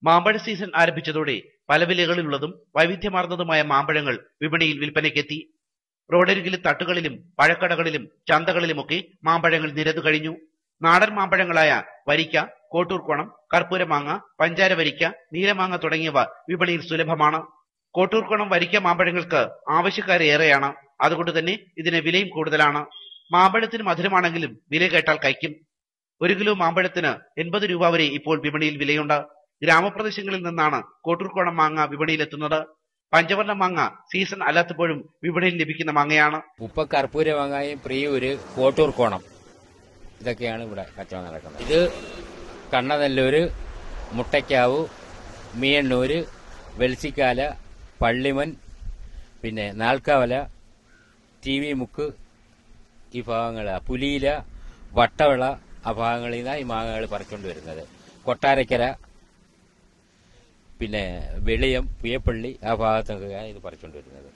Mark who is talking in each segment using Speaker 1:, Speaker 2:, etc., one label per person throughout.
Speaker 1: മാമ്പഴ സീസൺ ആരംഭിച്ചതോടെ പല വിലകളിലുള്ളതും വൈവിധ്യമാർന്നതുമായ മാമ്പഴങ്ങൾ വിപണിയിൽ വിൽപ്പനയ്ക്കെത്തി. റോഡരികിലെ തട്ടുകളിലും പഴക്കടകളിലും ചന്തകളിലുമൊക്കെ മാമ്പഴങ്ങൾ നിരന്നു കഴിഞ്ഞു. നാടൻ മാമ്പഴങ്ങളായ വരിക്ക, കോട്ടൂർക്കോണം, കർപ്പൂരമാങ്ങ, പഞ്ചാര വരിക്ക, നീലമാങ്ങ തുടങ്ങിയവ വിപണിയിൽ സുലഭമാണ്. കോട്ടൂർക്കോണം വരിക്ക മാമ്പഴങ്ങൾക്ക് ആവശ്യക്കാരേറെയാണ്. അതുകൊണ്ട് തന്നെ ഇതിന് വിലയും കൂടുതലാണ്. മാമ്പഴത്തിന് മധുരമാണെങ്കിലും വില കേട്ടാൽ കയ്ക്കും. 1 കിലോ മാമ്പഴത്തിന് 80 രൂപ വരെ ഇപ്പോൾ വിപണിയിൽ വിലയുണ്ട്. ഗ്രാമപ്രദേശങ്ങളിൽ നിന്നാണ് കോട്ടൂർക്കോണം മാങ്ങ വിപണിയിലെത്തുന്നത്. പഞ്ചവർണ്ണ മാങ്ങ സീസൺ അല്ലാത്തപ്പോഴും വിപണിയിൽ ലഭിക്കുന്ന മാങ്ങയാണ്.
Speaker 2: ഉപ്പ കർപ്പൂര മാങ്ങയും പ്രിയൂര്, കോട്ടൂർക്കോണം ഇതൊക്കെയാണ് ഇവിടെ കച്ചവടം നടക്കുന്നത്. ഇത് കണ്ണനല്ലൂര്, മുട്ടയ്ക്കാവ്, മീയണ്ണൂര്, വെൽസിക്കാല, പള്ളിമൻ, പിന്നെ നാൽക്കാവല, TV മുക്ക്, ഈ ഭാഗങ്ങൾ, പുലിയില, വട്ടവിള, ആ ഭാഗങ്ങളിൽ നിന്നാണ് ഈ മാങ്ങകൾ പറിച്ചുകൊണ്ട് വരുന്നത്. കൊട്ടാരക്കര, പിന്നെ വെളിയം, പുയപ്പള്ളി, ആ ഭാഗത്തൊക്കെയാണ് ഇത് പറിച്ചുകൊണ്ട് വരുന്നത്.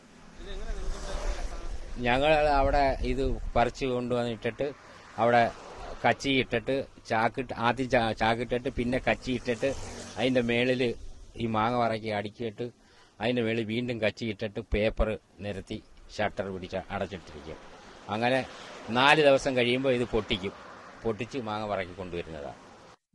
Speaker 2: ഞങ്ങൾ അവിടെ ഇത് പറിച്ചു കൊണ്ടുവന്നിട്ടിട്ട് അവിടെ കച്ചി ഇട്ടിട്ട് ആദ്യം ചാക്കിട്ടിട്ട് പിന്നെ കച്ചി ഇട്ടിട്ട് അതിന്റെ മേളിൽ ഈ മാങ്ങ പറക്കി അടുക്കിയിട്ട് അതിന്റെ മേളിൽ വീണ്ടും കച്ചി ഇട്ടിട്ട് പേപ്പർ നിരത്തി ഷട്ടർ പിടിച്ച് അടച്ചിട്ടിരിക്കും. അങ്ങനെ 4 ദിവസം കഴിയുമ്പോൾ ഇത് പൊട്ടിച്ച് മാങ്ങ പറക്കി കൊണ്ടുവരുന്നതാണ്.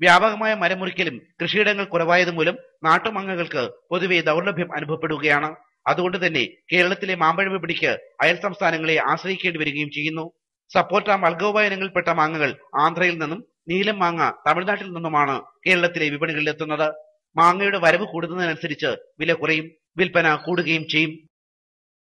Speaker 1: വ്യാപകമായ മരമുറിക്കലും കൃഷിയിടങ്ങൾ കുറവായതുമൂലം നാട്ടുമാങ്ങകൾക്ക് പൊതുവെ ദൗർലഭ്യം അനുഭവപ്പെടുകയാണ്. അതുകൊണ്ട് തന്നെ കേരളത്തിലെ മാമ്പഴ വിപണിക്ക് അയൽ സംസ്ഥാനങ്ങളെ ആശ്രയിക്കേണ്ടി വരികയും ചെയ്യുന്നു. സപ്പോർട്ട, മൽഗോവ ഇനങ്ങളിൽപ്പെട്ട മാങ്ങകൾ ആന്ധ്രയിൽ നിന്നും, നീലം മാങ്ങ തമിഴ്നാട്ടിൽ നിന്നുമാണ് കേരളത്തിലെ വിപണികളിലെത്തുന്നത്. മാങ്ങയുടെ വരവ് കൂടുന്നതിനനുസരിച്ച് വില കുറയും, വിൽപ്പന കൂടുകയും ചെയ്യും.